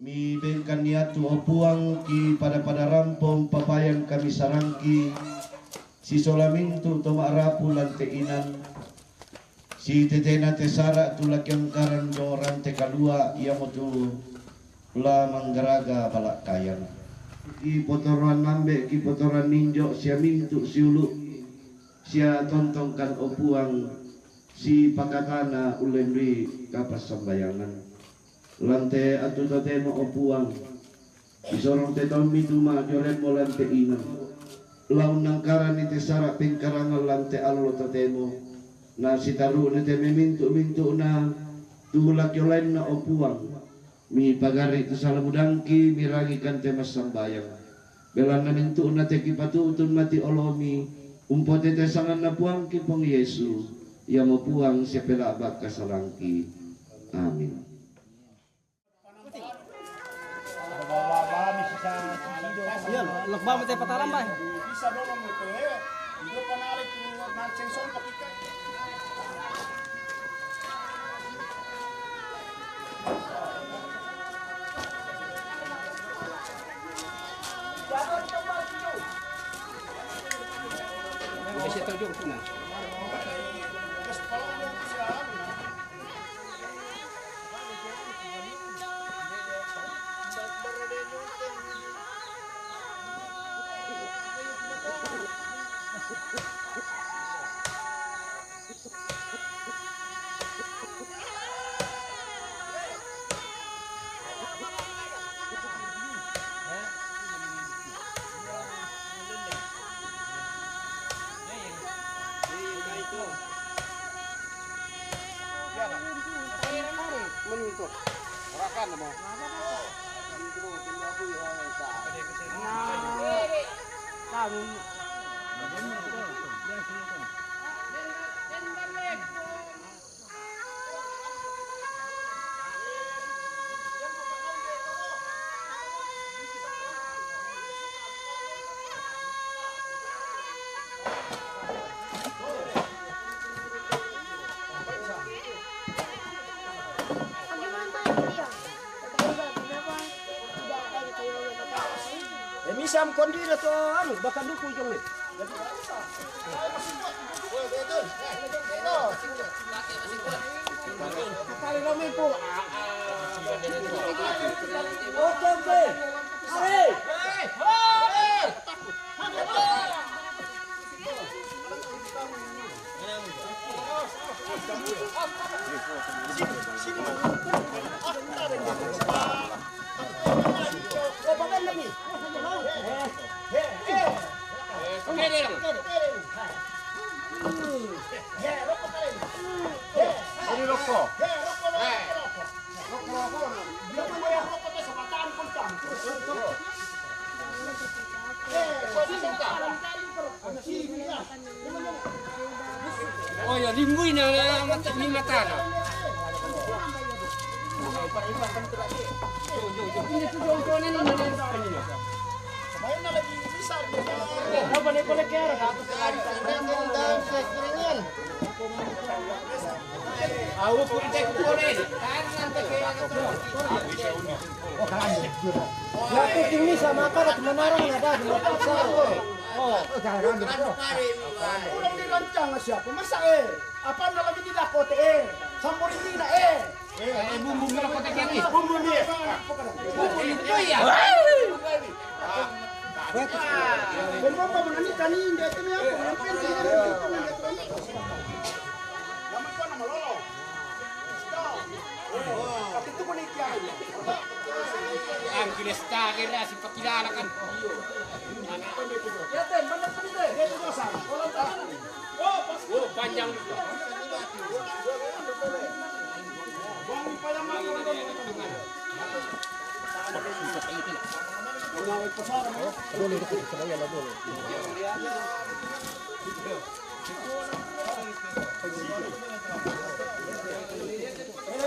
Mi bengkan niatu opuang ki pada rampong papayang kami sarangki si solamintu toma rapu lante inan si tetena tesara tulak yang karan joran te kalua ia motu la manggaraga balak kayang ki potoran mambe ki potoran ninjo sia mintu si ulu sia tontongkan opuang si pakatana ulemri kapas sambayangan lante atu tatemo opuang isorong te tommi tuma joren mo lante inan laun nangkaran ite sara pingkarangan lante allo tatemo na sitaru nete memintu na tulak yolen na opuang mi pagari itu salamudangki mirangi kan temas sambayang belan na mintu na te kipatutun mati olomi umpote te sangan na puang kipong Yesu ia mo puang siya pelabak kasalangki amin. Yan, lakba mo tayo pataran ba? Bisa dong mo ito eh. Hindi pa nalit yung nagsensyon pakikat. Kasi ito yung kuna. Misam kondi na to anu baka duku jong ni. Kali kami po. Oke. Hey. Oh ya, limbuin na mata ni mata na. Main na lagi bisa. Apa ni boleh kira dapat sekali. Aku pun cek boleh. Nanti kaya Berarti ini sama kan menarang ada di pasar. Oh, jangan udah dirancang siapa? Masa apa na lagi di dakot Sampur ini na bumbu kalau kota kiri. Bumbu ni. Bumbu itu ya. Bumbu apa menani tani dia tu ni apa? Nampen sini ada itu ni. Nama kau nama lolo. Tapi tu pun ikan. Ang kilesta kira si pakilala kan. Ya ten, mana tu ni? Dia tu pasang. Oh, Panjang juga. Bang payah makan. Boleh dekat saya lah boleh.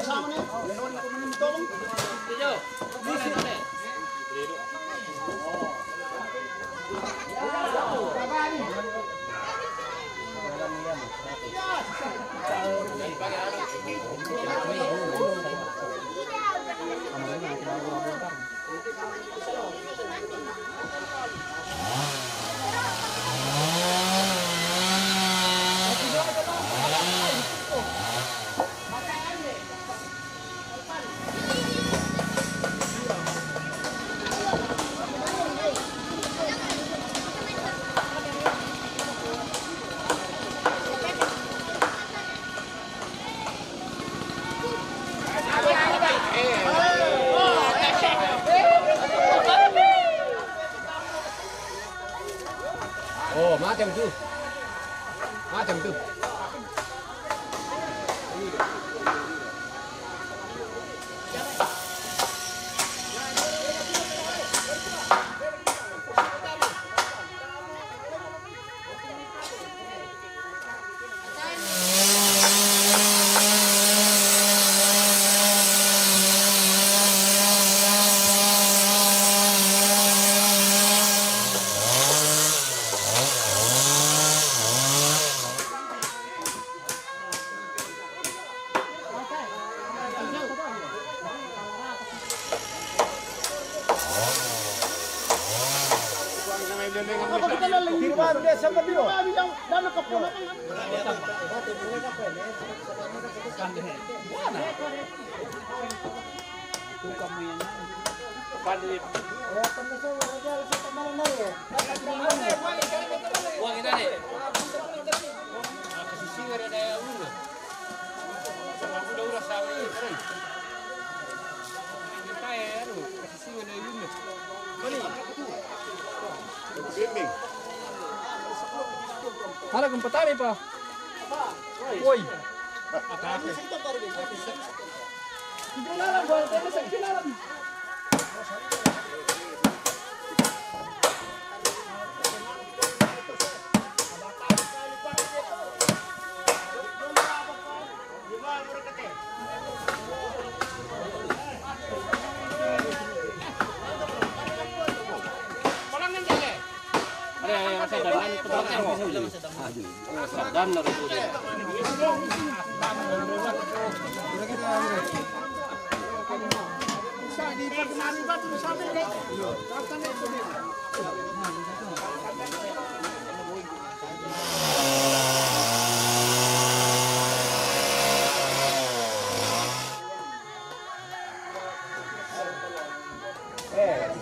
Sama ni, lenon ko minum tolong. Tujuh. Boleh. Macam tu. Macam tu. Firman dia sama dia. Yang dana kapula. Buang kita ni. Kasi singa ada una. Sudah urus sama ni. Kita kasi singa ada una. Bimbing. Hala kung patami pa. Uy. Dan na rin po din.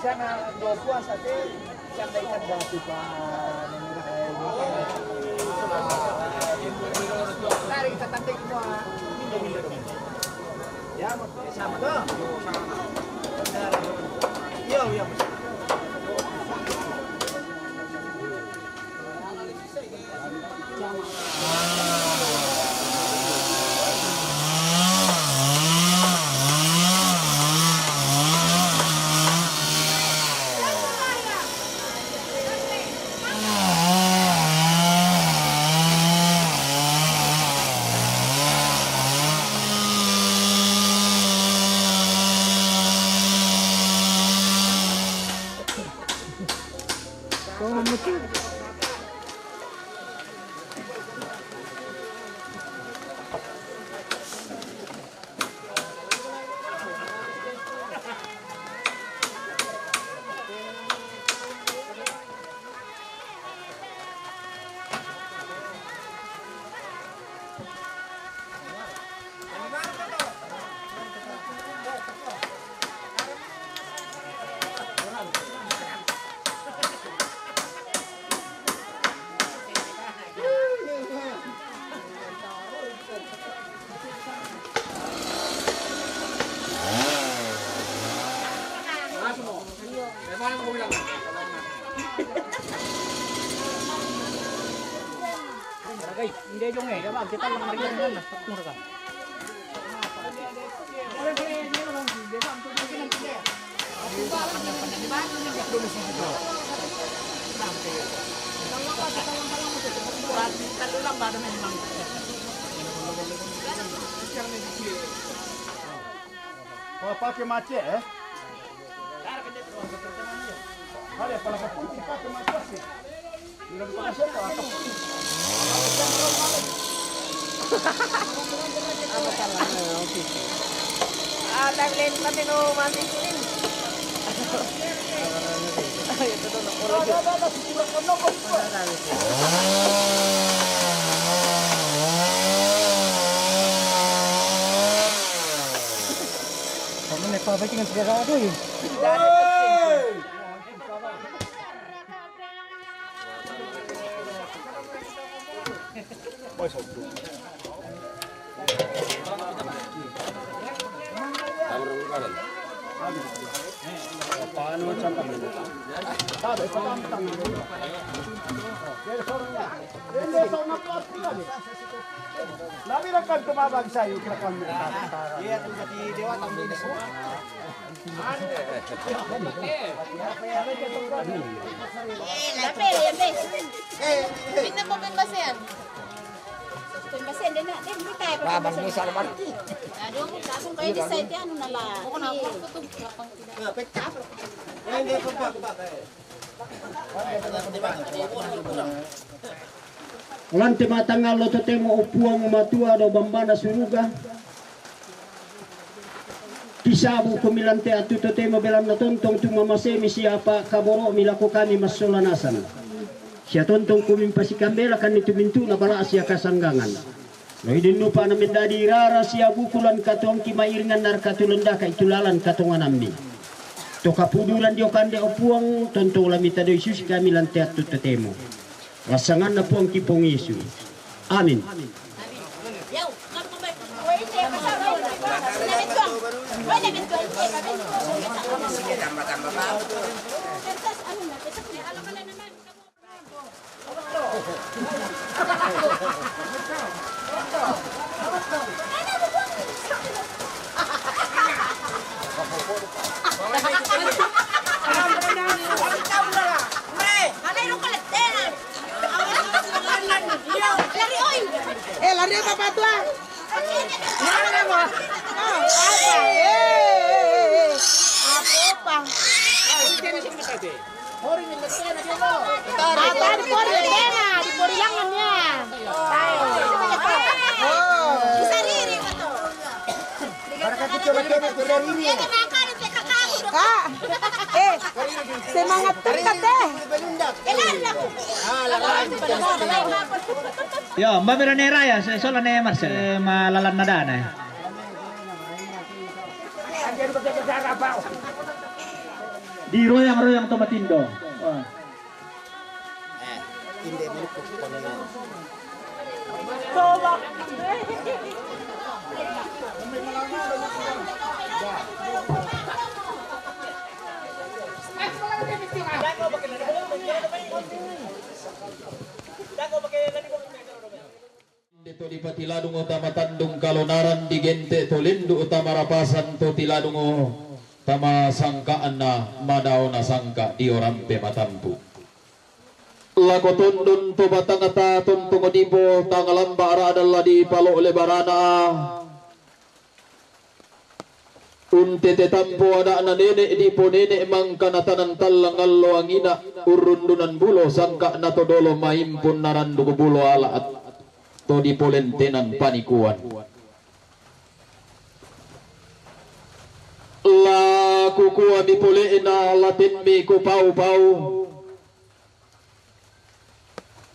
Siya na dopuan sa atin. Siya na itagdati pa. Tari kita tantik semua. Ya, sama tuh. Yo, yo. Hindi yung eh, diba? Kita lang mariyan doon, naspatmur ka. Kalau pakai macet ada pala kapunti pakai macet sih. Tidak pakai siapa atau Apa salahnya? Oke. Taglen natin o mantin. Ito to na puro. Kamu nih pabaking sigurado eh. Sabi, patantang. Hindi, sa unang plot ko yan. Labi lang kang tumabag sa'yo, kinakam mo. Iya, kung sa dewa, tambi na siya. Tingnan mo pembasean. Pembasean din na, din di tayo. Babang mo sa marti. Aduh, kung kayo decide ano na lang. Ako na ako tutug kapang tidak. Pekta. Lante matangal lo totemo upuang matua do bambana suruga. Kisabu kumilante atu totemo belam na tontong tumamasemi siapa kaboro milako kami masolanasan. Siya tontong kumimpasi kambela kan itu mintu na bala siya kasanggangan. No idin lupa na mendadi rara siya bukulan katong kimairingan narkatulenda ka itulalan katongan ambi. To kapudulan dio kande opuang tontong lamita do Yesus kami lante atu totemo. Rasangan na po ang kipong Yesu. Amin. Yaw, ngapa ba? Wait, pasaway. Nabitwang. Wala nabitwang. Sige, tambah-tambah pa. Kertas ano na? Kertas niya. Alam ka na naman. Lari apa tua? Mana mo? Apa? Apa di pori dena, di pori langannya. Oh, Bisa riri ba to? Yan na makalit sa kakao. ah, semangat terkat deh. Kailan na ko? Yo, Mbak Miranera ya, soal na Marcel, malalan na dana. Di royang-royang tomatindo. Oh. Hindi, malupok ko na yun. Dito di patiladung utama tandung kalonaran di gente to lindu utama rapasan to tiladung tama sangkaan na madaw na sangka di orampe matampu. Lago tundun to batangata tuntung odipo tangalamba ara adalah di palo lebarana. Unte tetampo ada na nene di po nene mangkanatanan talang allo angina urundunan bulo sangka na to dolo maimpun narandu bulo alaat to di polentenan panikuan. La kukua mi poleena latin mi ku pau-pau.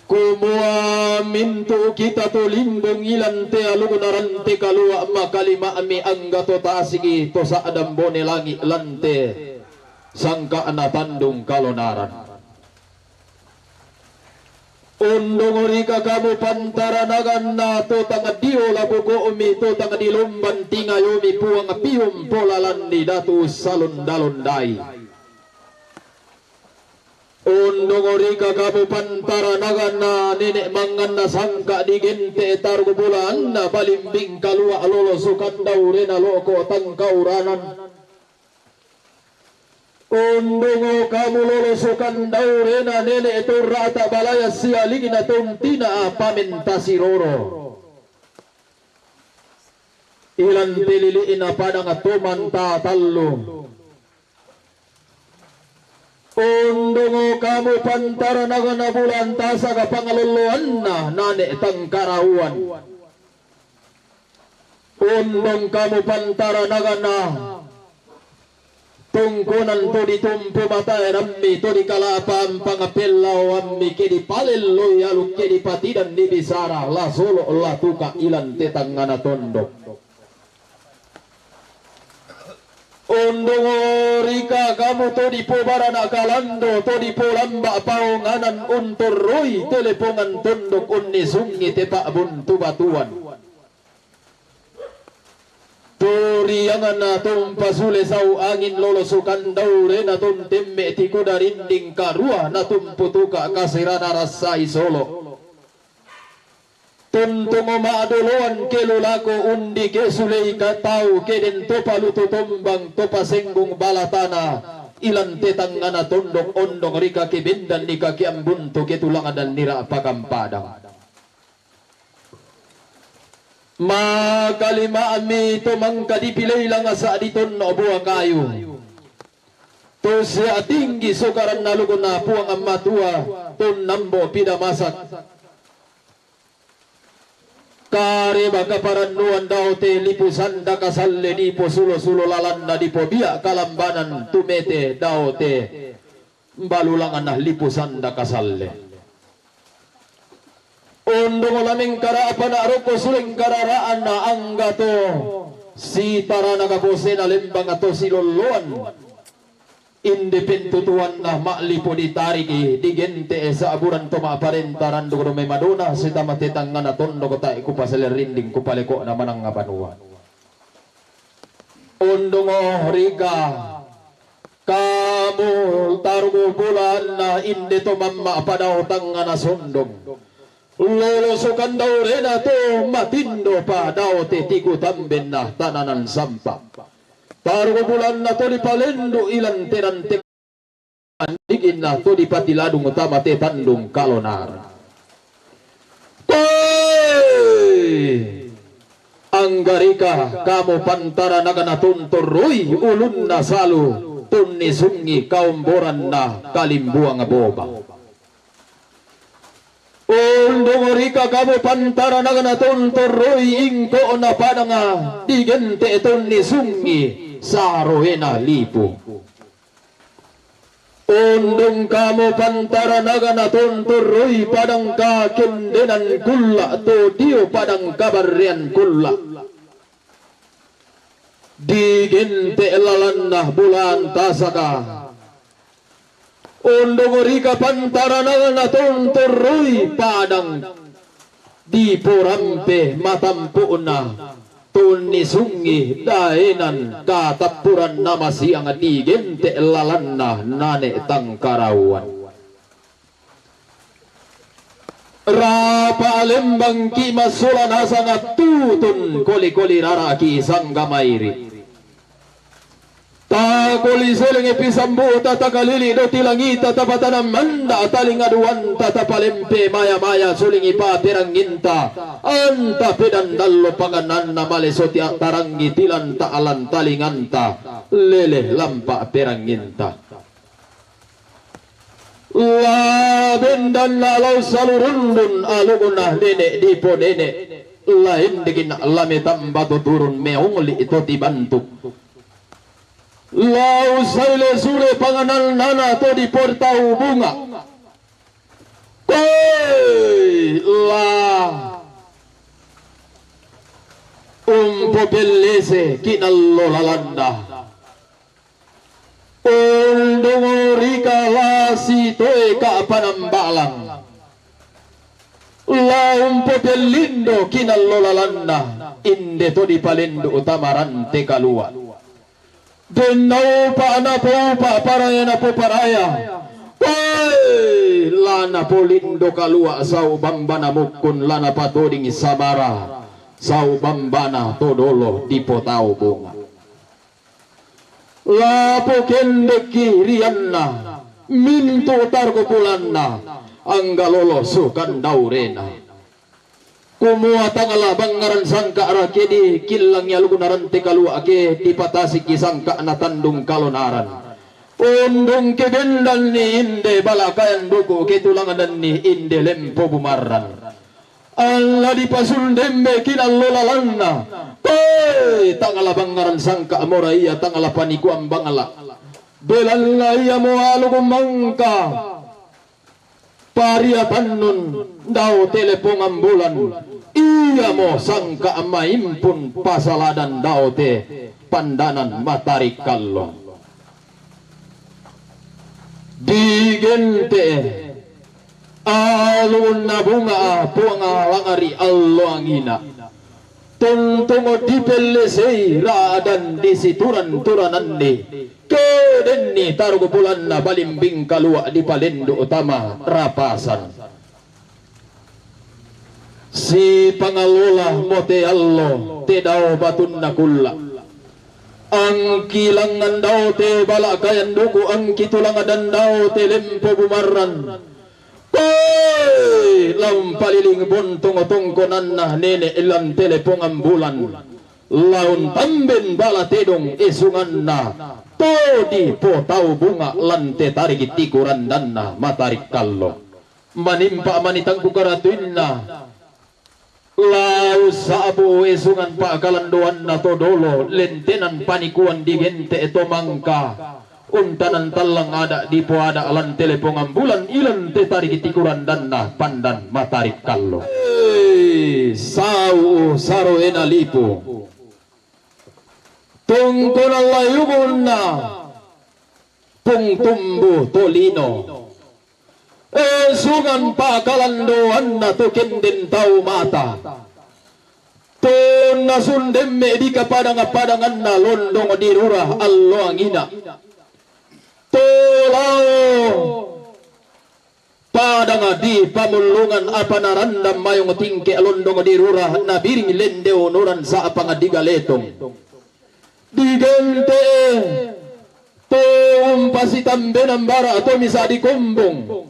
Kumua mintu kita to limbong ilan te alugunaran te kalua makalima ami angga to tasigi to sa adambone langi lante sangka na tandung kalonaran. Undong rika kamu pantaranagan na to tanga dio labuko umi to tanga dilumban tingayo mi puang pium polalan di datu salundalundai. Undong rika kamu pantaranagan na nenek mangan na sangka di gente targo bulan na balimbing kalua lolo sukan daurena loko tangkauranan. Undungo kamu lolosukan daurena nene itu rata balaya sialigi na tuntina pamentasi roro. Ilan pililiin na padang atuman tatallo. Undungo kamu pantara na bulan tasa ka pangaluluan na nane tangkarawan. Undung kamu pantara na tungkunan to di tumpu mata rammi to di kalapam pangapellaw ammi kedi palello yalu kedi patidan di bisara la solo la tuka ilan tetangana tondok. Undungo rika kamu to di pobarana kalando to di polamba paunganan unturroy telepongan tondok unni sungi tepa buntu batuan. Tur riangan na tumpasule sau angin lolosukan daure na tuntimme tiko darinding karua na tumputuka kasirana rasai solo tuntungo maaduluan kelulako undi kesulei katau keden topa lutu tombang topa senggong balatana ilan tetang ngana tondok ondong rika kibindan ni kaki ambuntu ketulangan dan nira pakampadang makalima ami tumangka dipilay lang sa aditon no buwa kayo to siya tinggi sukaran nalugon na puwang ang matua ton nambo pidamasak kare baka paranuan daw te lipusan da kasalle di po sulo lalan na di po biya kalambanan tumete daw te balulangan na lipusan da kasalle undong laming karaapan na aroko suling kararaan na angga to si tara nagapose na limbang ato siluluan indepentutuan na malipo di tarigi di gente sa aburan to maaparentaran do may maduna si tamatitang nga natondo ko tayo kupasalerinding kupaliko naman ang abanuan undong riga kamu tarugo bulan na indi to mamma padaw tang nga nasundong lolosukan daw rin na to matindo pa daw titiku tambin na tananan sampa tarugo bulan na to di palendo ilan tinantik andigin na to di patiladong utama te tandong kalonar ang garika kamo pantara naganatunturoy ulun na salo tunni sungi kaumboran na kalimbuang boba undungorika kamo pantara naganatunturoy ingko na padanga digente tunni sungi saroena lipo undung kamo pantara naganatunturoy padang kakendenan kulla to dio padang kabarrian kulla digente lalan na bulan tasaka undungorika pantara naganatunturoy padang di porampe matampu na tunni sungi daenan katapuran nama siang digente lalanna nane tangkarawan rapa lembang kimasulan asangat tutun koli-koli raraki sanggamairi takoli seling episambu tatakalili do tilangita tapatanam manda taling aduan tatapalempe maya-maya suling ipa piranginta anta pedan dallo paganan na malesoti atarangi tilan taalan talinganta lele lampa piranginta laben dan lalau salurundun alugunah nenek dipo nenek lain digin lame tambatu turun meongli itu dibantu lau saile sule panganal nana to di portau bunga la popellese kinallo lalanda undungorika lasi toe ka panambalang la popellindo kinallo lalanda inde to di palendo utamarante kalua denau pa na po pa paraya na po paraya lana po lindo kalua sa ubambana mukun lana patoding sabara sa ubambana todolo di po tao bunga la po kendeki rianna minto targo pulanna ang galolo sukan daurena kumuha tangala bangaran sangka arake di kilang yalugunaran te kalua ake di patasik isangka na tandung kalonaran undung kebendan ni inde balakayan duko ketulangan ni inde lempo bumaran alla di pasul dembe kinallolalanna tangala bangaran sangka amoraiya tangala paniku ambangala belalla iya mo alugo mangka pariatan nun daw telepon ambulan iya mo sangka maimpun pasaladan daw te pandanan matarik kallo digente alun na bunga puanga langari allo angina tuntungo di pelesei radan di situran turanan ni kedenni tarugo bulan na balimbing kalua di Palendo Utama Rapasan. Si pangalola mote allo te daw batun na kula ang kilangan daw te balakayan duko ang kitulangan daw te lempo bumaran. Koy lampaliling buntong tungkonan na nene ilang telepong ambulan laun tamben bala tedong isungan na todi po tau bunga lante tarik tikuran dan na matarik kallo manimpa manitang kukaratuin na lau sabu isungan pa kalanduan na todolo lentenan panikuan di gente eto mangka untanan talang ada di po ada alan telepong ambulan ilan te tarik tikuran dan na pandan matarik kallo sau saro enalipo tungkol ang layugon na pung tumbo tolino sungan pa kalanduan na tukin din tau mata tun nasundem me di kapadangan na londong dirura allo ang ina tulaw padanga di pamulungan apa narandam mayong tingke alondong dirura na biring lende onuran sa apangadigaletong digente tumpasi tambe nambara atau misa di kumbong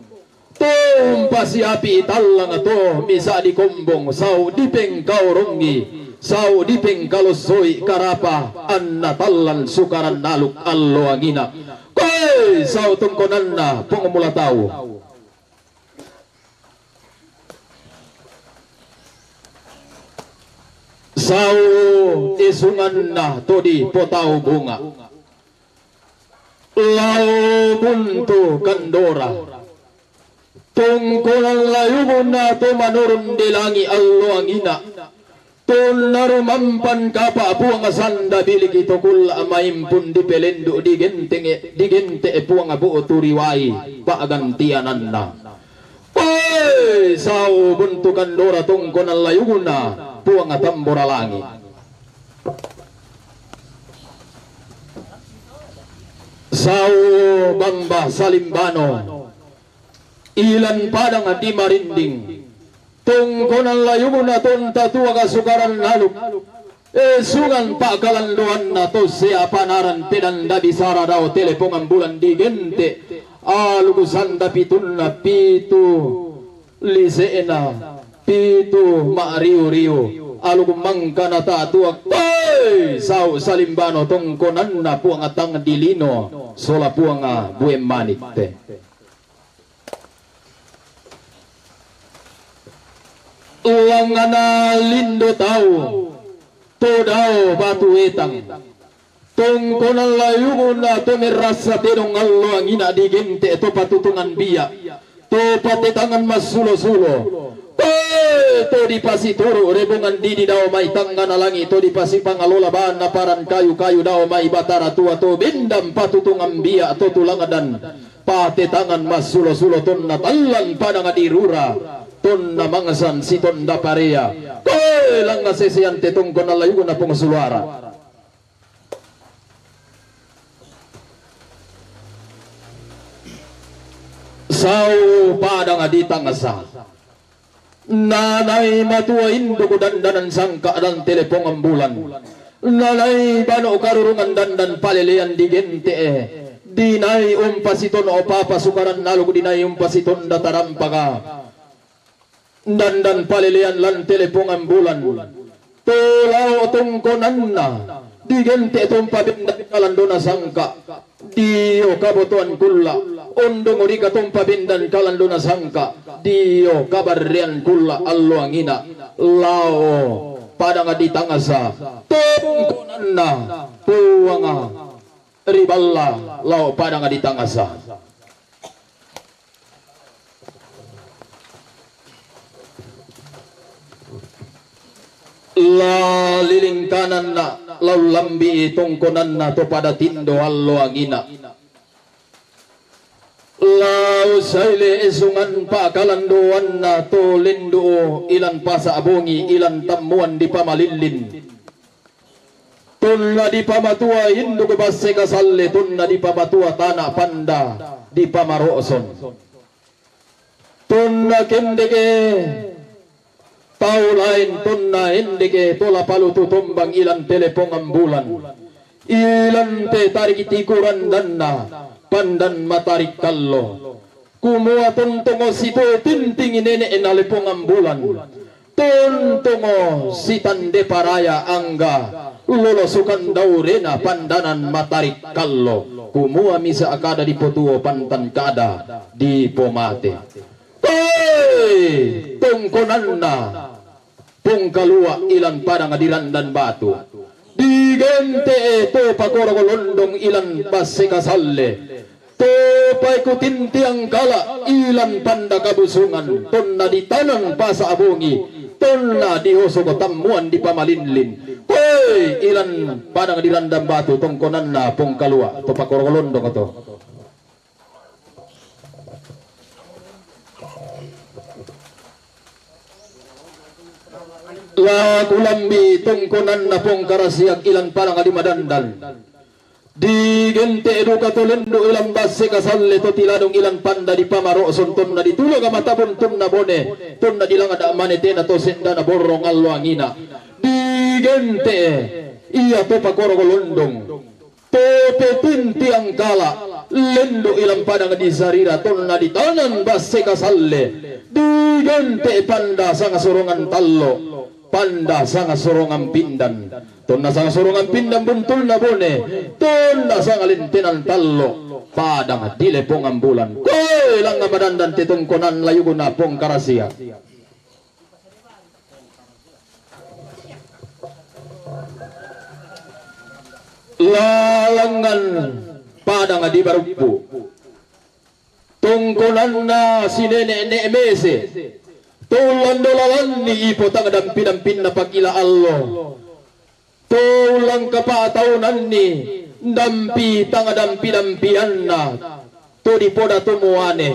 tumpasi api talang atau misa di kumbong sau dipeng kau rongi sau dipeng kalosoi karapa anna talan sukaran naluk allo angina koi sau tungkonan na pengumula tahu sau isungan na todi potau bunga lau buntu kandora tungkulan layubun na to manurun dilangi allo angina tun narumampan kapa puang sanda bilik ito kula maimpun di pelendo di gente puang abu turiwai pagantianan na sau buntu kandora tungkulan layubun na puang tambora langi sau bamba salimbano ilan padang di marinding tungkonan layumun na ton tatua kasukaran naluk sungan pa kalanduan na to siapa naran pedanda bisara daw telepong ambulan di gente alugusan da pitun na pitu liseena pitu maariu-riu alugumang kanata tuak sau salimbano tongkonan na puang atang dilino sola puang buem manik te uang na lindo tau to daw batu etang tongkonan layungun na to merasa tenong allo ang ina di gente to patutungan biya to patetangan masulo-sulo to di pasituro rebungan di daw may tangan alangi to di pasipang alolaban na paran kayu-kayu daw may batara tua to bindam patutungan biya to tulangadan patetangan masulo-sulo ton na talan padang adirura ton na mangasan si ton da pareya lang nga sesiyante tungkol na layo na pong sulwara sau padang aditang asa nanay matuain dugo dandanan sangka dan telepong ambulan nanay bano karurungan dandan palilian di gente dinay umpasiton o papasukaran nalog dinay umpasiton datarampaga dandan palilian lan telepong ambulan tulaw tungkonan na di gente itong pabindan na sangka Dio kabutuan kula undong uri katong pabindan kalando na sangka Dio kabarrian kula allo angina lao padang aditangasa tungkonan na puwanga riballa lao padang aditangasa la lilingkanan na law lambi tungkonan na to pada tindo allo angina Lau saile esungan pa kalanduan na to lindo ilan pasa abongi ilan tamuan di pamalilin. Tunna di pamatua hindu kebase kasalle tunna di pamatua tanah panda di pamaroson. Tunna kendege tau lain tunna endege tola palu tutumbang ilan telepon ambulan. Ilan te tarik tikuran danna pandan matarik kallo kumua tuntungo situ tinting nene enalipong ambulan tuntungo si tande paraya angga lolosukan daurena pandanan matarik kallo kumua misa akada di potuo pantan kada di pomate tungkonanna pungkalua ilan padang adiran dan batu digente to pakoro londong ilan base kasalle to paikutin tiang kala ilan panda kabusungan tonna di tanan pasa abongi tonna di hosoko tamuan di pamalinlin koy ilan padang di randam batu tongkonan na pong kalua to pakoro londong to la kulambi tongkonan na pong karasiag ilan parang alimadandan di gente eduka tolendo ilang base kasalle to tiladong ilan panda di pamaro sonton na ditulog ang matabon tun na bone tun na dilang ada manete na to senda na borong allo angina di gente iya to pakoro golondong to petinti ang kala lendo ilang padang di sarira tun na di tanan base kasalle di gente panda sang sorongan tallo panda sang sorongan pindan tonna sang sorongan pindan buntul na bone tonna sang alintinan tallo padang dile pong ambulan koy lang nga madandan titungkonan layo na pong karasiya lalangan padang di barugpo tungkonan na sinene ne mese tulang dolalan ni ipotang dampin na pagila allo tulang kapataunan ni dampi tanga dampian na to di poda tumuane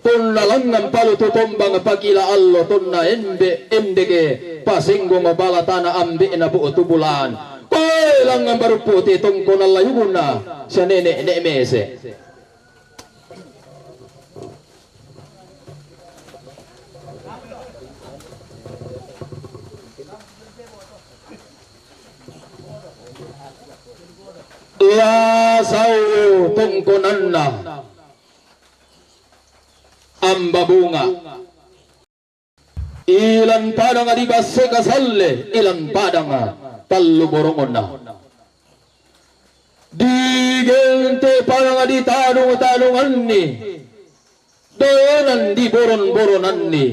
tunlalang ng palu tutumbang pagila allo tunna endege pasinggo mabalatana ambi na buo tubulan koy lang ang baruputi tungko na layugon na siya nene mese la sau tungkonan na ambabunga ilan padang di base kasalle ilan padang tallo borongon na di gente padang di tanong-tanongan ni doyonan di boron-boronan ni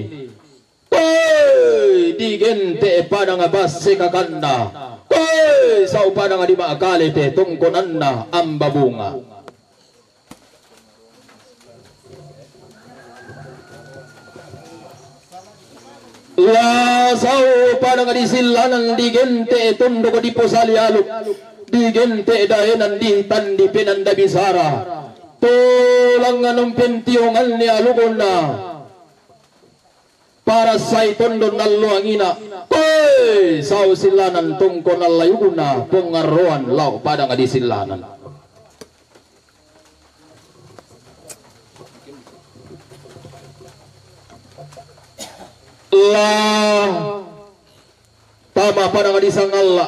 di gente padang base kakanda sa upada nga di maakalite tungkonan na ambabunga la sa upada nga di silanan di gente tundo ko di posalialuk di gente dahenan di tandi pinanda bisara tulang nga nung pentiyongan ni alugon na para sa itondo nallo angina sa silanan tungko na layuna pungaruan lau pada nga di silanan la tama pada nga di sangalla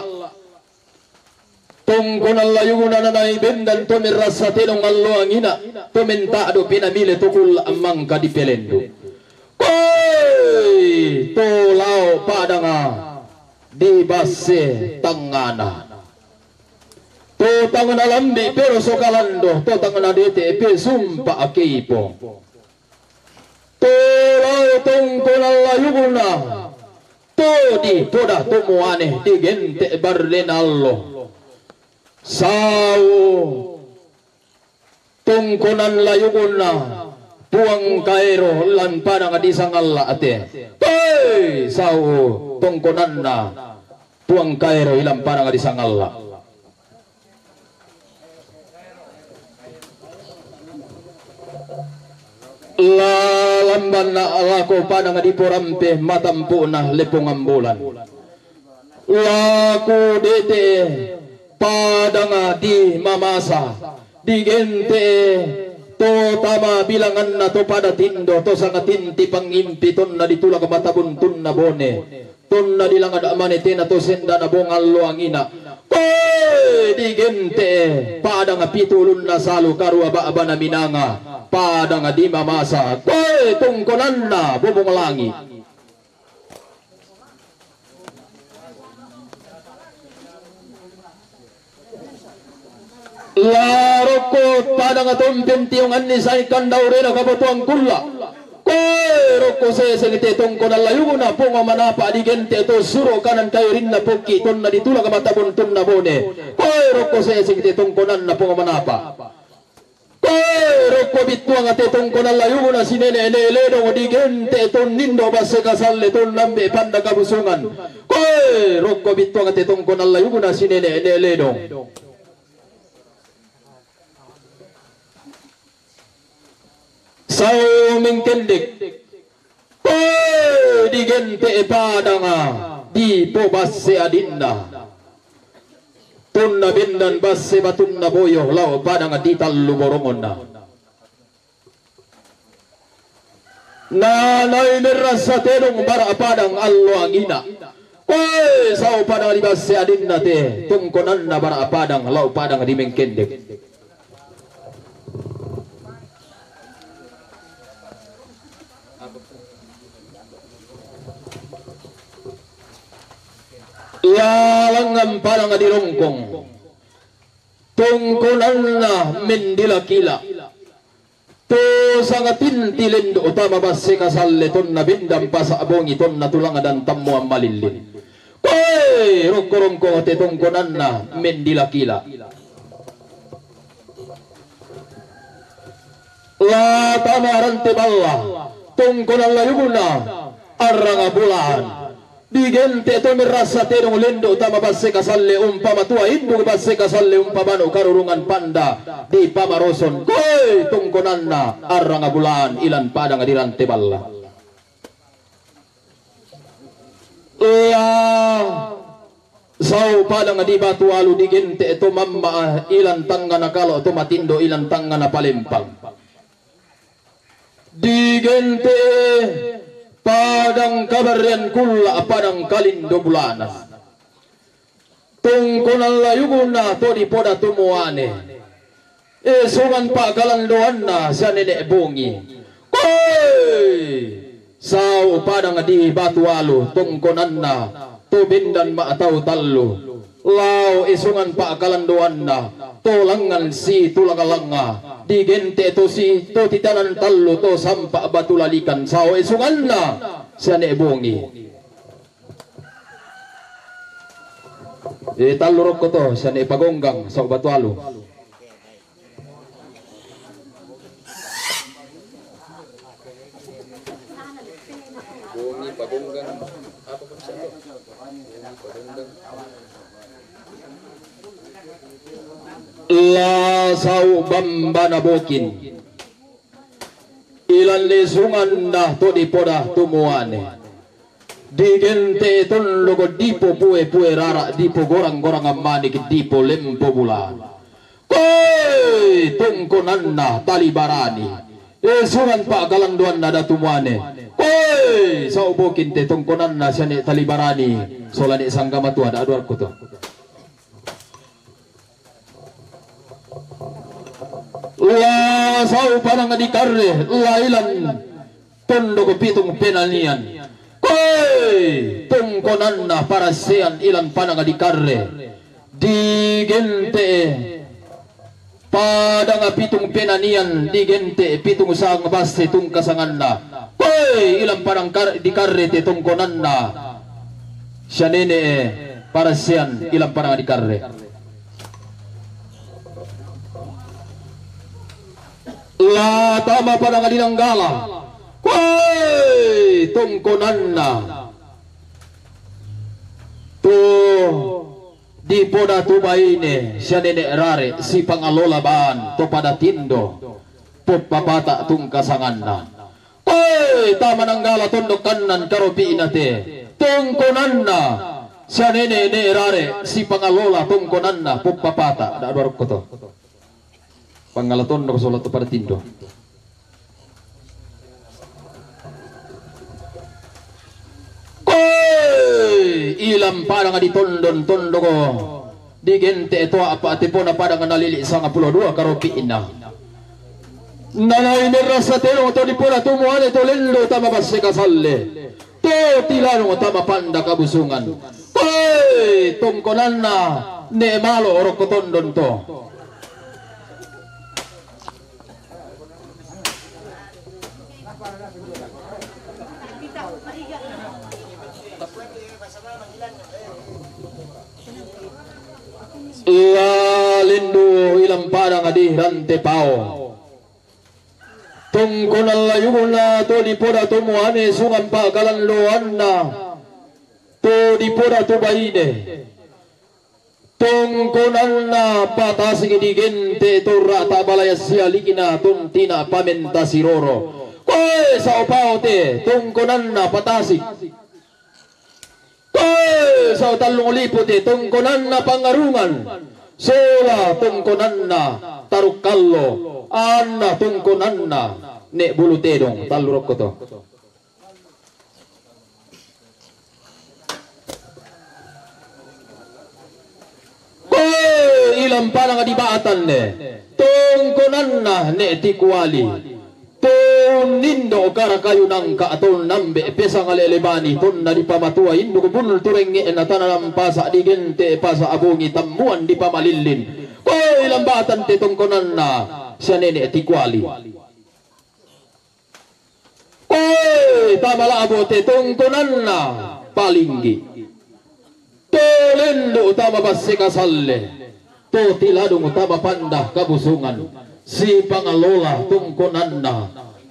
tungko na layuna na naibendan to mirasa tinong allo angina tumenta ado pinamili tukul amang kadipelendo tolao pada nga di base tangana to tangana lambi pero sokalando to tangana dete pe sumpa akipo tolao tungkol layuguna to di poda tumuane di gente barlenallo sao tungkonan layuguna puang kairo lan padang di sangalla ate sao tungkonan na puang kairo ilang padang di sangalla Lalamban na alako padang di porampe matampu na lepong ambulan. Laku dete padang di mamasa di gente to tama bilangan na to pada tindo to sangatin ti pangimpi ton na ditula ka matabun tun na bone ton na dilangad amanete na to senda na bongallo ang ina koy di gente padang pitulun na salu karu aba na minanga padang di mamasa koy tungkonan na bubong langit. Laroko padang atong pentiungan ni sa ikandaw rin ang kabutuang kula. Pero ko sa sengite tungko na layo na po nga manapa di gente ito suro kanan kayo rin na poki ton na ditula ka matabon ton na bone. Pero ko sa sengite tungko na po nga manapa. Pero ko bituang ate tungko na layo na sinene dong di gente ton nindo base kasal ton nambe panda kabusungan. Pero ko bituang ate tungko na layo na sinene dong. Sao mingkendik di gente padanga di po basse adinna tunna bindan basse batunna boyo lao padanga di tallu borongon na nanay merasa tenong bara padang allo angina sao padang di basse adinna te tungkonan na bara padang lao padang di mingkendik. Yalangan parang di rongkong tungkunan na mendila-kila to sangatin tilindo utama base kasalle ton na bindam pasabong iton na tulang dan tamu ang malilin koy rongko-rongko te tungkunan na mendila-kila la tamaran te balla tungkunan layuguna arang bulan di gente to merasa terong lendo utama base kasalle umpama tua indung base kasalle umpamano karurungan panda di pamaroson koy tungkonanna arang bulan ilan padang dirante balla sau padang di batu alu di gente to mamma ilan tangga kalo to matindo ilan tangga na palempang di gente padang kabarian kula padang kalindo bulana tungkonan layuguna to di poda tumuane sungan pa kalandoan na sa nene bungi koy sao padang di batu alu tungkonan na to bindan maataw tallo lao isungan pa kalandoan na to langan si tulagalanga di gente to si to titanan tallo to sampa batulalikan sao isungan na sa nebongi talurok ko to sa nepagonggang sa batualo bongi pagonggang apa po siya la sau bamba na bokin ilan lesungan na to di poda tumuane di gente ton logo dipo pue rara dipo gorang amani ke dipo lempo bulan koy tungkonan na talibarani lesungan pa galanduan na datumuane koy sau bokin te tungkonan na siya talibarani solani sanggamatua da aduar ko to la sau parang di karre la ilan tondo ko pitong penanian koy tungkonan na para siyan ilan panang di karre di gente padang pitong penanian di gente pitong sang base tung kasangan na koy ilan parang di karre te tungkonan na siya nene para siyan ilan panang di karre la tama pada ngadilang gala koy tungkonan na to di poda tubaine siya nene rare si pangalola baan to pada tindo pupapata tung kasangan na Koy tama nang gala tundok kanan karopi inate. Tungkunan na siya nene rare si pangalola tungkunan na pupapata. Da barok ko to. Pangalaton ko sulat pada tindo. Koy ilam parang di tondon ko. Di gente ito apa tipo na parang nalili sa 12 karopi ina. Nanay ni rasa teno to di pula tumuan ito lendo tama base kasalle. To tilano tama panda kabusungan. Koy tungkonan na ne malo orok ko tondon to. Lindu ilang parang adi rante pao. Tungkunan layuna to di poda tumuane sungan pagalan loan na. To di poda to baine. Tungkunan na patasig di gente to rata balaya siya likina tuntina pamenta siroro. Koy sa opao te tungkunan na patasig. Koy sa talong lipo te tungkunan na pangarungan. Sola tungkunan na tarukallo. Anna tungkunan na ne bulutedong talurok ko to. Ilang parang adibaatan ne tungkunan na ne tikwali. Nindo kara kayo nang kaaton nambe pesa ngalelebani ton na di pamatua indo kubunul turengi na tanam pasa di gente pasa abungi tamuan di pamalilin. Koy lambatan te tungkonan na siya nene tikwali. Koy tamala abote tungkonan na palinggi. Tolendo utama base kasalle. To tiladong utama panda kabusungan. Si pangalola tungkonan na.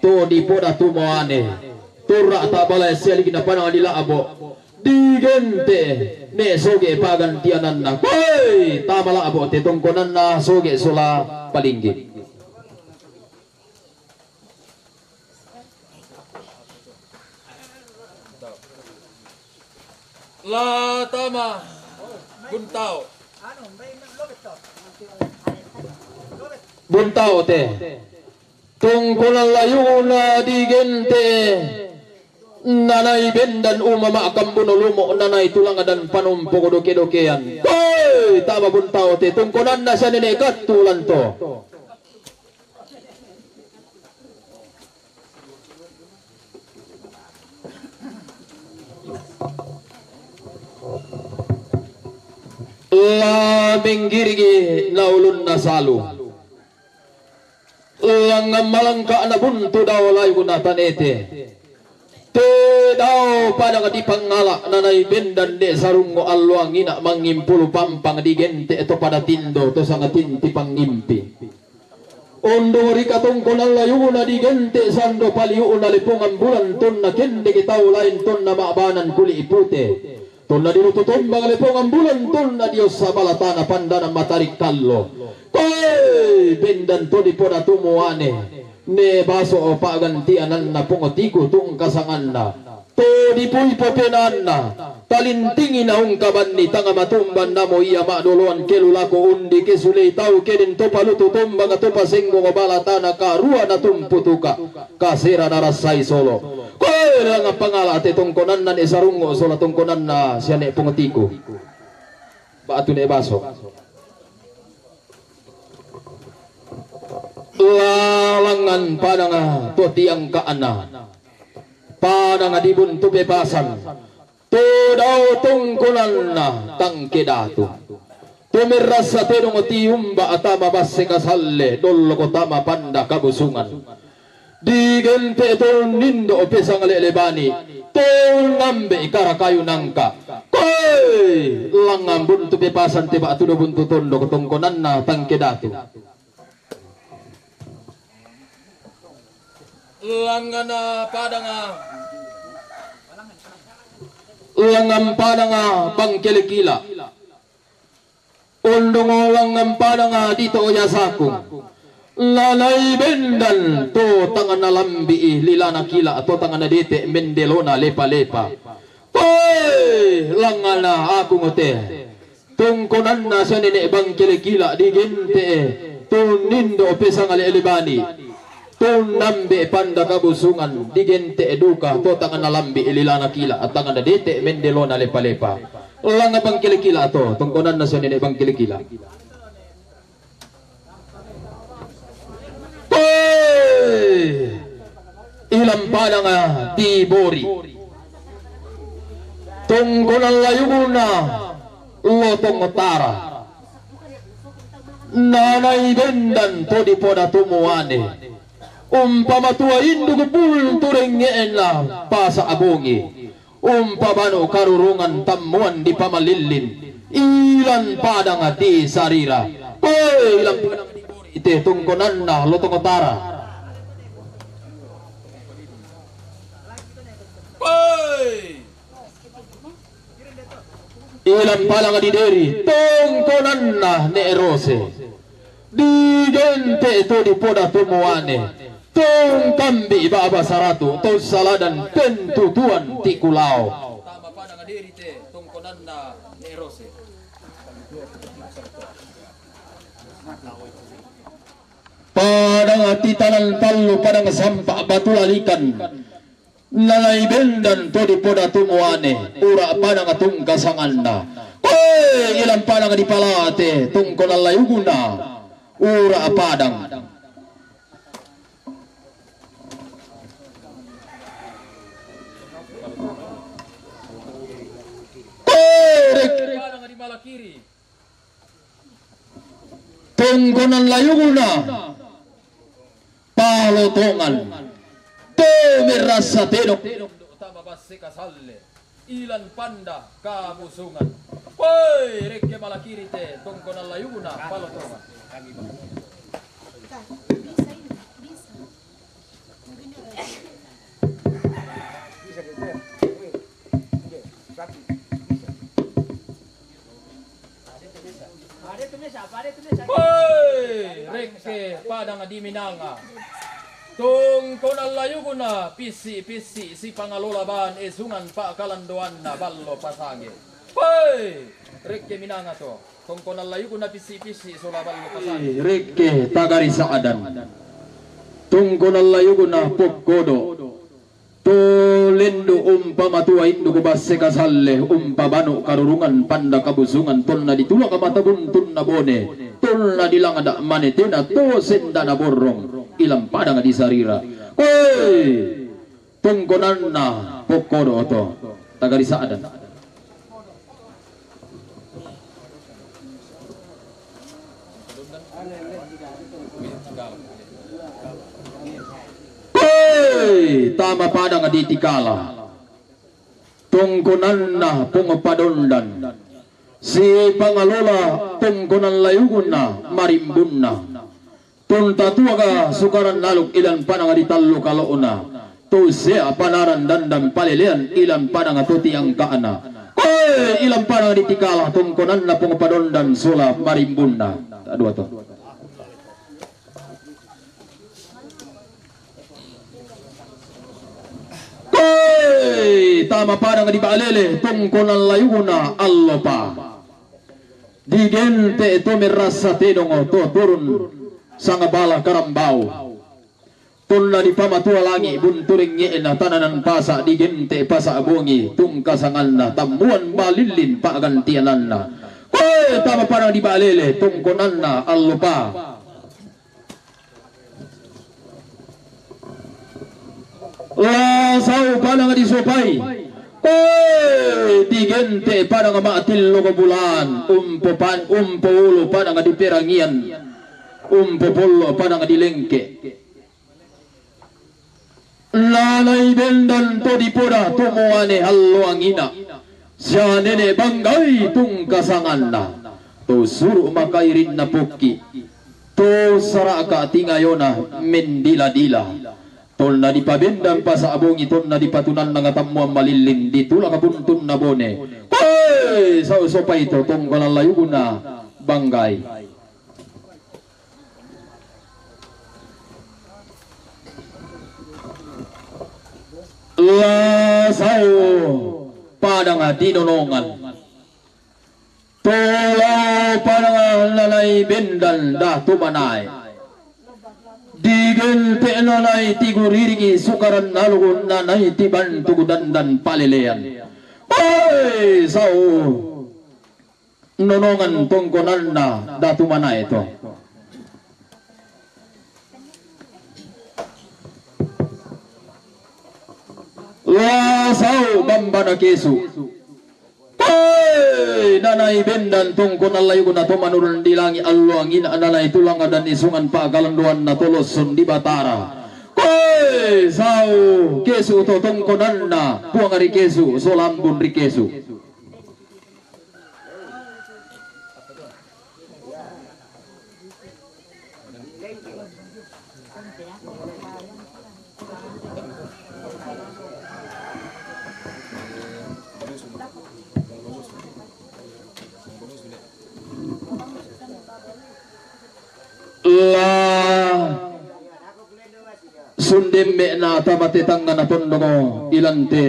To di poda tumoane tura tabalay siya ligina panang adila abo di gente ne soge pagantianan na koy tamala abo te tungkonan na soge sula palinggi. La tama buntao buntao te tungkulan layo na di gente nanay bendan umama akambuno lumo nanay tulangadan panumpo doke-dokean. Hoy tama buntao te tungkulan na sa ninekat tulan to. La minggirigi naulun na salu. Lang malangka na bunto daw lay gunatan ete. Te daw pada di pangala nanay bendan de sarungo alwang ina mangimpulu pampang di gente ito pada tindo to sangat tinti pangimpi. Ondo rika tungkol ang layo na di gente sando paliyo na lipungan bulan ton na kende kitaw lain ton na maabanan kuli ipute. Ton na dinututom mga lipungan bulan ton na Diyos sa balatana panda ng matarik kallo. Koy bendan to di po na tumuane ne baso o pagantianan na pungotigo tung kasangan na to di po ipopenan na talintingin na ungkaban ni tanga matumban na mo iya maduluan kelulako undi kesulay tau kedin to palututom mga to pasing mo balatana karua na tumputuka kasira na rasay solo. Koy lang ang pangala at itungkonan na ni sarungo sola tungkonan na siya ne pungotigo baato na baso. Lalangan padang to tiang kaana padang adibun to bebasan to daw tungkulan na tangkedatu tumiras sa tenong tiumba atama basse kasalle dollo ko tama panda kabusungan di gente to nindo pesang lelebani to nambe ikara kayu nangka koy langan buntu bebasan tiba atudo buntu tondo ko tungkunan na tangkedatu. Langan padanga pangkilikila undong langan padanga dito ya sakung lalay bendan to tangan na lambi lilana kila to tangan na dite mendelona lepa-lepa. Poy langana ako ngote tungkonan na sa nene bang kilikila di gente tunindo pesang ali elibani tunambe panda kabusungan di gente eduka to tangan na lambi lilana kila at tangan na dite mendelona lepa-lepa. Langa bang kilikila to tungkonan na sa nene bang kilikila. Ilang pala nga tibori tunggulan layuna lotong utara nanay bendan to di poda tumuane umpamatua indug bultureng ngeen la pasa abongi umpamano karurungan tamuan di pamalilin ilan pada nga di sarira ilang pada nga tibori ite tunggulan na lotong utara. Ilan pala nga di deri tungkonan na ni Erose di gente ito di poda tumuane tung kambi baba saratu to saladan pentutuan ti kulao tama pa nga deri te tungkonan na ni Erose pada nga titanan talo pada nga sampa batulalikan lalay bendan to di poda tumuane ura pa nga tungkasangan na ilan pa nga di palate tungko lalayugo na ura padang tungko layugo na palotongan merasa tenok utama base kasalle ilan panda kabusungan woi rekke malakiri te tungko na layuna palotongan woi rekke pada nga diminanga tungkol na layo ko na pisi si pangalolaban esungan pa kalanduan na ballo pasange. Hoy! Rekke minanga to. Tungkol na layo ko na pisi sula ballo pasange. Rekke tagarisa adan. Tungkol na layo ko na pokkodo. Tolendo umpamatua indo ko base kasalle umpabano karurungan panda kabusungan tol na ditula kamatabun tun na bone. Tol na dilang ada manetena to senda na borong. Ilang pada nga di sarira tungkonan na pokodo to tagarisaadan tama pada nga di tikala tungkonan na pungapadondan si pangalola tungkonan layugon na marimbun na tunta tua ka sukaran naluk ilan panang di tallo kaloona to se apanaran dandam palelean ilan panang tuti ang kaana ilan panang di tikala tungkonan na pungapadondan sola marimbun na dua to tama panang di balele tungkonan layuna allopa di gente to merasa tenong to turun sanga bala karambau tunna di pamatua langi bunturing ngeen na tananan pasa di gente pasa abongi tungkasangan na tamuan balilin pagantianan na tama parang di balele tungkonan na allupa lasaw parang di sopay di gente parang maatil ko bulan umpulo parang di perangian umpopolo pada nga dilengke lalay bendan to di poda tumuane hallo angina siya nene banggay tungkasangan na to suru makairin na puki to saraka tingayona mendila-dila tol na di pabendam pa sa abong iton na di patunan nga tamuang malilin di tula kabuntun na bone sa usopa ito tong kalalayugo na banggay Lasau padang dinonongan tolo padang lalai bendan dah tumanai digel te lalai tiguriringi sukaran nalugun nanai tiban tugudan dan palelean. Oi sau nonongan tongkonan na dah tumanai itu. Lasau bambana kesu nanai bendan tungkon alay ko na to manuran di langi alwangin nanay tulang dan isungan pa galanduan na toloson di batara sau kesu to tungkonan na puang ari kesu solambun ri kesu. Sundemme na tamatitang na natondongo ilante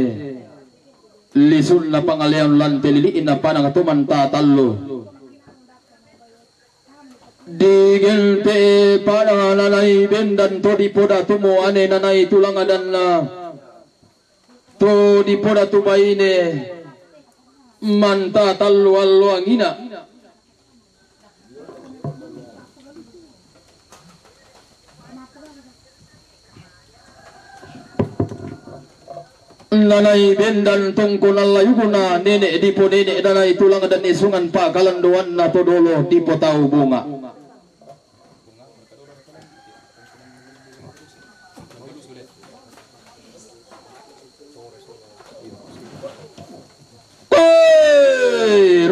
lisun na pangalayan lante liliin na panang tumanta talo digel te panang nanay bendan to di poda tumo ane nanay tulangadan na to di poda tumaine manta talo allo angina nanay bendan tungkol layuguna nenek dipo nenek nanay tulang dan isungan pa kalanduan na todolo dipo tau bunga.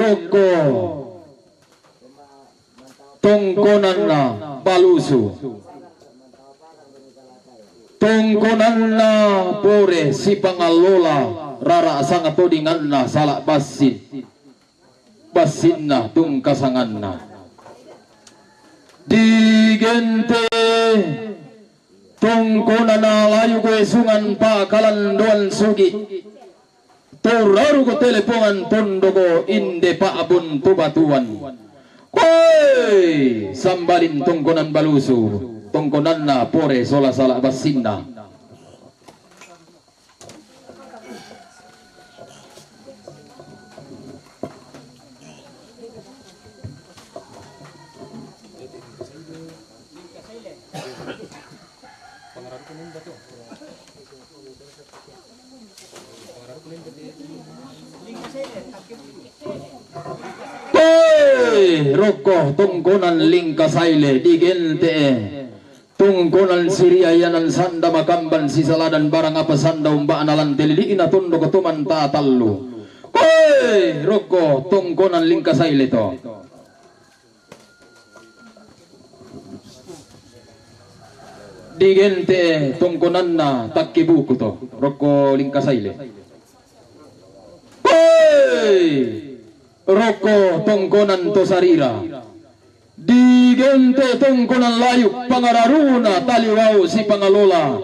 Roko tongkonan na balusu tongkonan na pore si pangalola rara sangat todingan na salak basin na tung kasangan na digente tongkonan na layu kue sungan pa kalanduan sugi toraru ko telepongan pondogo inde pa abun tubatuan koi sambalin tongkonan balusu tongkonan na pore sola salak basin na roko tongkonan lingkasaile digente tungkonan Syria yanan sanda makamban sisaladan barang apa sanda umba analan telili ina tondo ketuman tatallu roko tungkonan lingkasaile to digente tungkonan na takkibuku to roko lingkasaile roko tongkonan to sarira digente tongkonan layu pangararuna taliwau si pangalola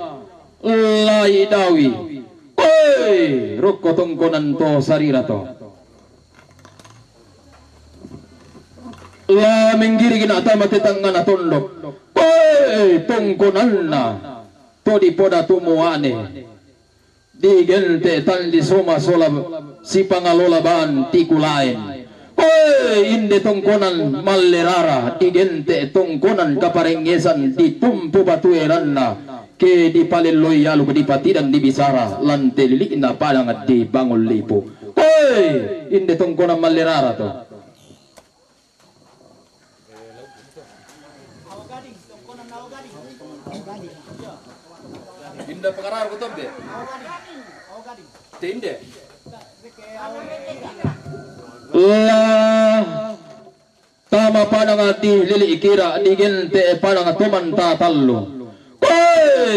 lai dawi roko tongkonan to sarira to la menggiri gina tamate tangana tondok tongkonan na to di poda tumuane digente tali soma sola si pangalola ban tikulain inde tongkonan malerara digente tongkonan kaparengesan ditumpu batueran na ke di palelloy yalu di patidan di bisara lante lili na padang di bangol lipo inde tongkonan malerara to inda pengarar ko tombe tinde tama panang di lili ikira digente panang tuman tatallu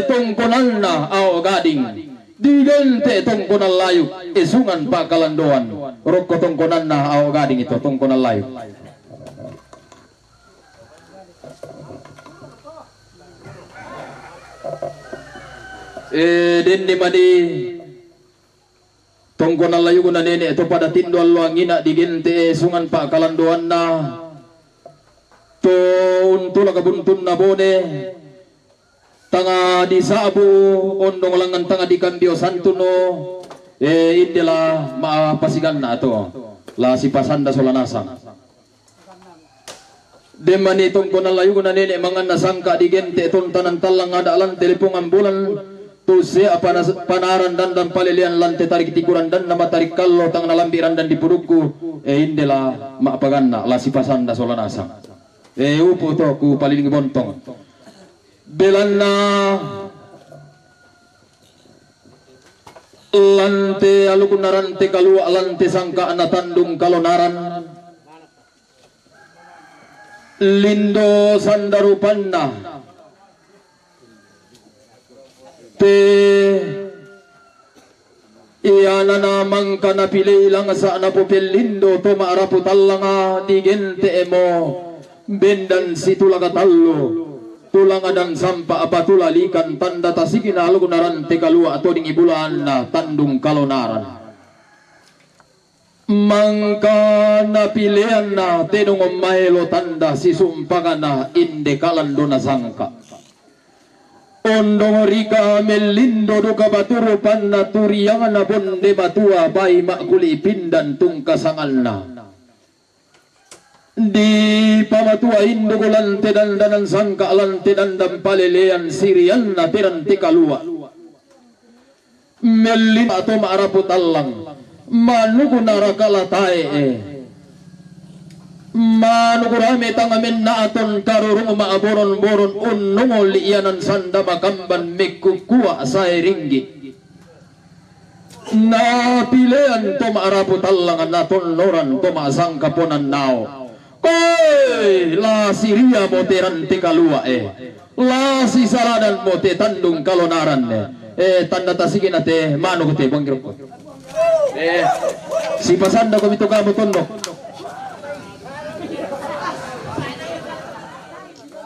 tongkonan na ao gading digente tongkonan layu isungan pakalandoan roko tongkonan na ao gading itu tongkonan layu dende madi Tongko na layo ko na nene ito pada tinduan lo angina di gente sungan pa kalanduan na to untula kabuntun na bone tanga di sabu ondong langan tanga di kambio santuno indila maapasigan na to la si pasanda solanasang demani tongko na layo ko na nene mga nasangka di gente itong tanan talang ada alang telepong ambulan tuse apa panaran dan palilian lante tarik tikuran dan nama tarik kallo tang nalambiran dan dipudukku indela maapaganna la sipasanda solanasa upo to ku paliling bontong belanna lante alukunarante kalua lante sangka anatandung kalonaran lindo sandarupanna iyana namang kanapili lang sa napupilindo to maarapu talanga di gente emo bendan si tulaga tallo tulanga dan sampa apa tulalikan tanda tasigin alugunaran tekalua atau ding ibulan na tandung kalonaran mangka napilian na tenong mahelo tanda si sumpagan na inde kalando na sangka ondong rika melindo duka baturu panna turiangan na bonde batua bay makuli pindan tungkasangan na di pamatua indo lante dan danan sangka lante dan palelean sirian na tiranti kalua melin atau maarapu talang manuku narakala tae manugurame tangamen na aton karurung maaboron-boron unnungol iyanan sanda makamban mekukua sa ringgi na pilean to maarapu talangan naton noran to maasang kaponan nao koy la siria moteran tikalua la si saladan mote tandung kalonaran tanda tasigin ate manugute bangkirok ko si pasanda ko mito kamo tondo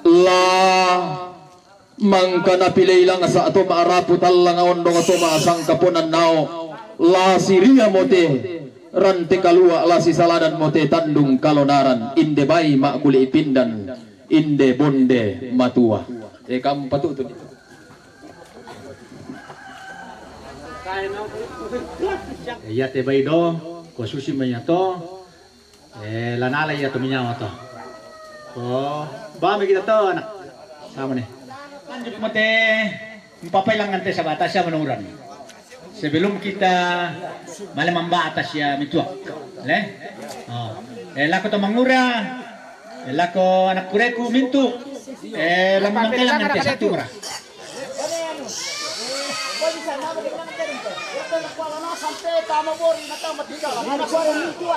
la mangka napilay lang sa ato maarapu talang ondong ato maasang kapunan nao la siria mote ranti kalua la si saladan mote tandung kalonaran inde bay makuli ipindan inde bonde matua kam patutun ito ya te baido ko susi manyato lanala ya to minyawa to oh bami kita to anak sama nih lanjut mate papailangan te sa bata siya manuran sebelum kita malam atas ya mituak lako to mangura lako anak kureku mintu lamang kailangan te sa tumra sampai kamu bori na tamat ikaw. Ano ko rin ito